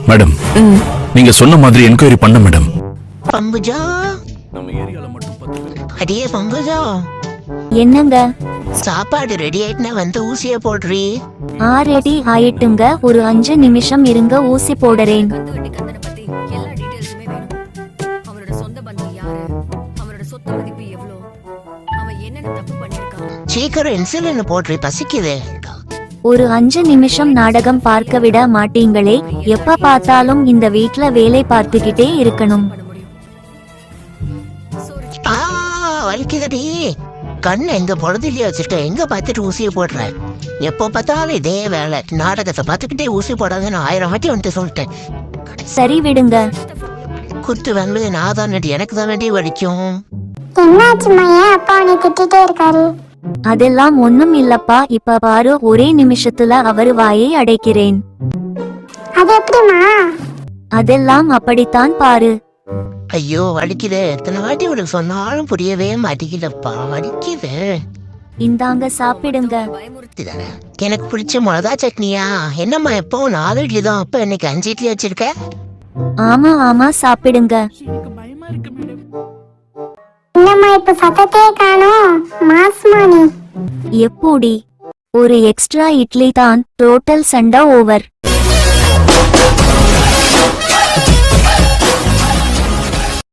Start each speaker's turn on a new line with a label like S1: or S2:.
S1: Madam, நீங்க சொன்ன மாதிரி என்கொயரி பண்ண மேடம்.
S2: பங்குஜா,
S1: நம்ம ஏரியால மட்டும் 10 பேர்.
S2: அடியே பங்குஜா,
S3: என்னங்க?
S2: சாப்பாடு ரெடி ஆயிட்டுனா வந்து ஊசிய போடுறீ.
S3: ரெடி ஆயிட்டுங்க, ஒரு 5 நிமிஷம் இருங்க, ஊசி போடுறேன்.
S4: கந்தனை பத்தி எல்லா டீடைல்ஸுமே வேணும். அவனோட சொந்த பந்தம் யாரு, அவனோட சொத்து மதிப்பு எவ்வளோ, அவன் என்னென்ன தப்பு பண்ணிருக்கான்.
S2: சீக்கிரம் இன்சுலின் போடுறீ, பசிக்குது.
S3: ஒரு 5 நிமிஷம் நாடகம் பார்க்க விட மாட்டீங்களே? எப்ப பார்த்தாலும் இந்த வீட்ல வேலை பார்த்துக்கிட்டே இருக்கணும்.
S2: வலிக்குதடி. கண்ணை எங்க பொழுதுலயே வச்சுட்டு எங்க பார்த்துட்டு ஊசியை போடுற? எப்போ பார்த்தாலும் இதே வேலை. நாடகத்தை பார்த்துக்கிட்டே ஊசி போடாதுன்னு 1000 வாட்டி வந்துட்டு சொல்லிட்டேன்.
S3: சரி விடுங்க.
S2: குத்து வாங்குறது நான் தான், எனக்கு தான் வேண்டி வலிக்கும்.
S5: என்னாச்சுமா, ஏன் அப்பா அவனை திட்டிட்டே இருக்காரு?
S3: அதெல்லாம் ஒண்ணும் இல்லப்பா, இப்ப பாரு, ஒரே நிமிஷத்துல அவர் வாயை அடைக்கிறேன்.
S5: அது எப்படிமா?
S3: அதெல்லாம் அப்படித்தான் பாரு.
S2: ஐயோ வலிக்குது. எத்தனை வாட்டி உனக்கு சொன்னாலும் புரியவே மாட்டேங்குதப்பா, வலிக்குது.
S3: இந்தாங்க சாப்பிடுங்க.
S2: இதுதானே எனக்கு பிடிச்ச மிளகா சட்னியா? என்னம்மா எப்போ 4 இட்லி தான், அப்ப இன்னைக்கு 5 இட்லி வச்சிருக்க?
S3: ஆமா ஆமா சாப்பிடுங்க.
S5: என்னம்மா இப்ப சத்தத்தே காணோம்? மாஸ்மானி
S3: எப்படி? ஒரு எக்ஸ்ட்ரா இட்லி தான், டோட்டல் சண்டை ஓவர்.